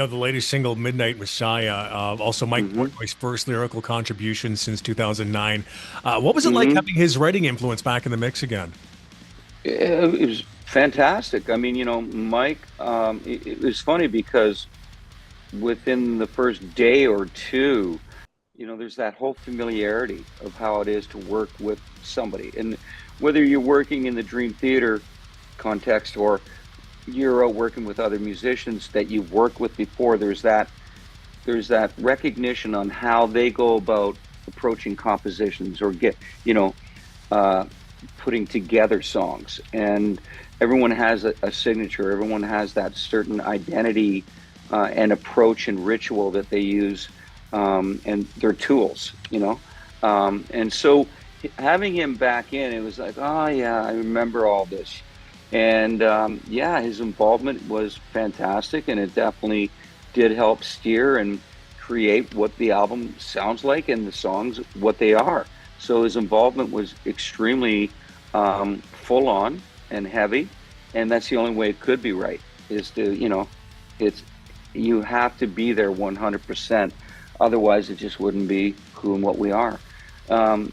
the latest single, Midnight Messiah, also Mike Hmm. Portnoy's first lyrical contribution since 2009. What was it like Hmm. having his writing influence back in the mix again? It was fantastic. I mean, Mike, it was funny because within the first day or two, there's that whole familiarity of how it is to work with somebody. And whether you're working in the Dream Theater context or you're out working with other musicians that you've worked with before, there's that recognition on how they go about approaching compositions or you know, uh, putting together songs. And everyone has a signature. Everyone has that certain identity and approach and ritual that they use, and their tools. And so having him back in, it was like, oh yeah, I remember all this. And yeah, his involvement was fantastic, and it definitely did help steer and create what the album sounds like and the songs what they are. So his involvement was extremely full on and heavy, and that's the only way it could be right. Is to it's you have to be there 100%. Otherwise, it just wouldn't be who and what we are.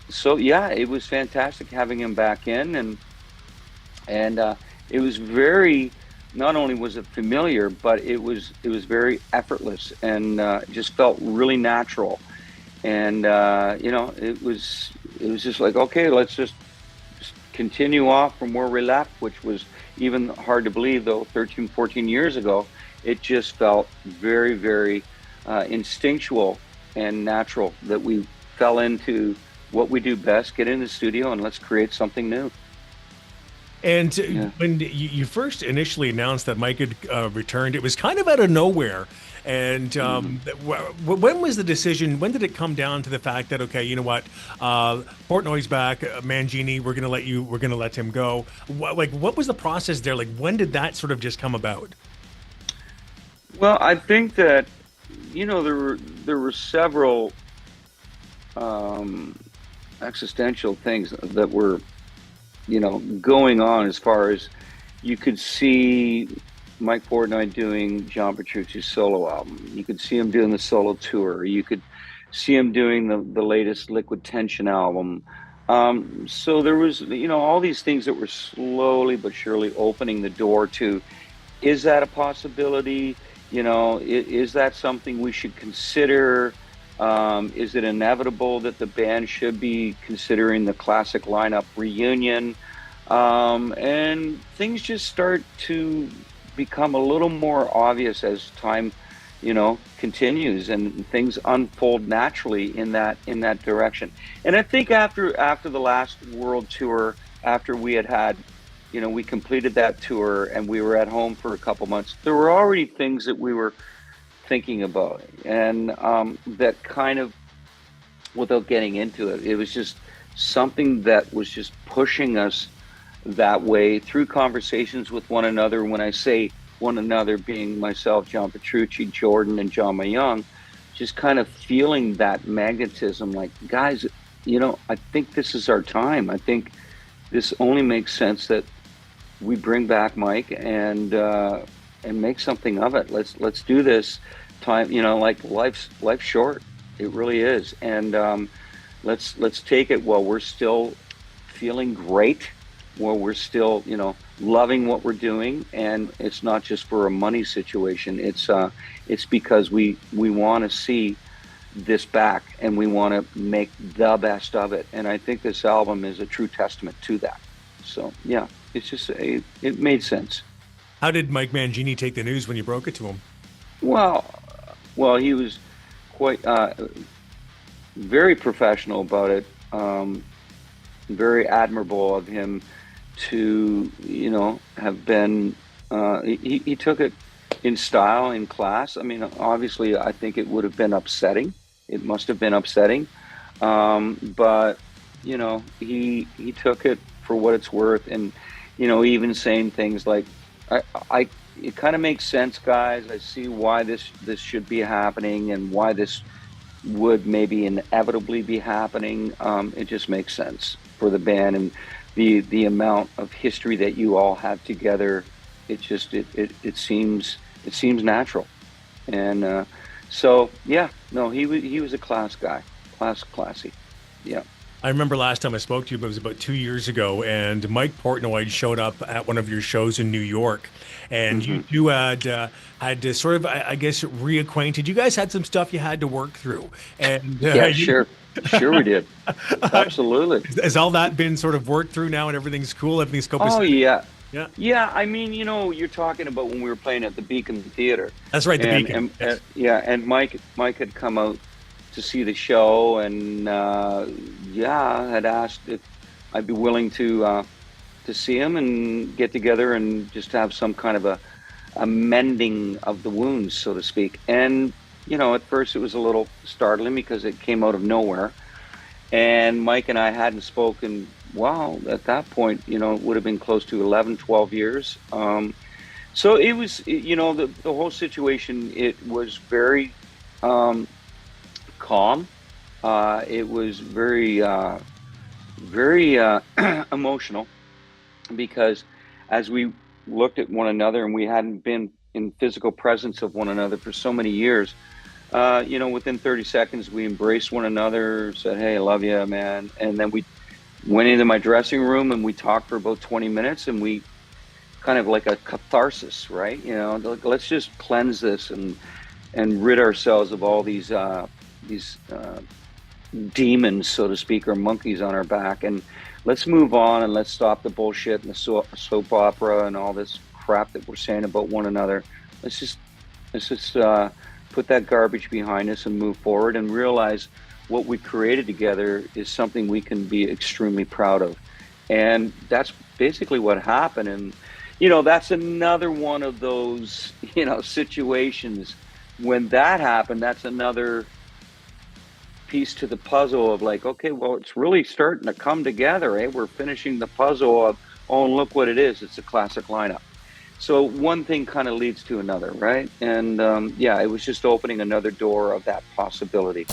So yeah, it was fantastic having him back in, and it was very. Not only was it familiar, but it was very effortless and just felt really natural. And it was just like, okay, let's just continue off from where we left, which was even hard to believe, though 13, 14 years ago. It just felt very, very instinctual and natural that we fell into what we do best, get in the studio and let's create something new. And Yeah. when you first initially announced that Mike had returned, it was kind of out of nowhere. And Mhm. when was the decision? When did it come down to the fact that, okay, you know what, Portnoy's back, Mangini, we're gonna let him go. What was the process there? Like, when did that sort of just come about? Well, I think that there were several um, existential things that were going on, as far as you could see Mike Portnoy doing John Petrucci's solo album. You could see him doing the solo tour. You could see him doing the latest Liquid Tension album. So there was, all these things that were slowly but surely opening the door to, is that a possibility? Is that something we should consider? Is it inevitable that the band should be considering the classic lineup reunion? And things just start to become a little more obvious as time, continues and things unfold naturally in that direction. And I think after the last world tour, after we completed that tour and we were at home for a couple months, there were already things that we were thinking about, and that kind of, without getting into it, it was just something that was just pushing us that way through conversations with one another. When I say one another, being myself, John Petrucci, Jordan, and John Mayung, just kind of feeling that magnetism, like, guys, I think this is our time. I think this only makes sense that we bring back Mike and make something of it. Let's do this. Time, like, life's short. It really is, and let's take it while we're still feeling great, while we're still loving what we're doing, and it's not just for a money situation. It's because we want to see this back and we want to make the best of it. And I think this album is a true testament to that. So yeah, it made sense. How did Mike Mangini take the news when you broke it to him? Well, he was quite very professional about it. Very admirable of him to have been. He took it in style, in class. I mean, obviously, I think it would have been upsetting. It must have been upsetting, but he took it for what it's worth, and even saying things like, I it kind of makes sense, guys. I see why this should be happening and why this would maybe inevitably be happening. It just makes sense for the band and the amount of history that you all have together. It seems natural. And so yeah, no, he was a class guy, classy. Yeah. I remember last time I spoke to you, but it was about 2 years ago, and Mike Portnoy showed up at one of your shows in New York, and you Hmm. two had to sort of, I guess, reacquainted. You guys had some stuff you had to work through, and Yeah, sure we did. Absolutely. has all that been sort of worked through now, and everything's cool, everything's Oh copacetic? yeah. Yeah, Yeah, I mean, you're talking about when we were playing at the Beacon Theater, that's right, the and Beacon. and Yes. yeah, and Mike had come out to see the show, and yeah, had asked if I'd be willing to see him and get together and just have some kind of a mending of the wounds, so to speak. And at first it was a little startling because it came out of nowhere, and Mike and I hadn't spoken. Wow, at that point, it would have been close to 11, 12 years. So it was, the whole situation, it was very calm. It was very emotional because as we looked at one another and we hadn't been in physical presence of one another for so many years, within 30 seconds, we embraced one another, said, "Hey, I love you, man." And then we went into my dressing room and we talked for about 20 minutes, and we kind of like a catharsis, right? Like, let's just cleanse this and rid ourselves of all these demons, so to speak, or monkeys on our back, and let's move on and let's stop the bullshit and the soap opera and all this crap that we're saying about one another. Let's just let's just put that garbage behind us and move forward and realize what we created together is something we can be extremely proud of. And that's basically what happened. And that's another one of those situations. When that happened, that's another piece to the puzzle of like, okay, well, it's really starting to come together, eh? We're finishing the puzzle of, oh, and look what it is. It's a classic lineup. So one thing kind of leads to another, right? And yeah, it was just opening another door of that possibility.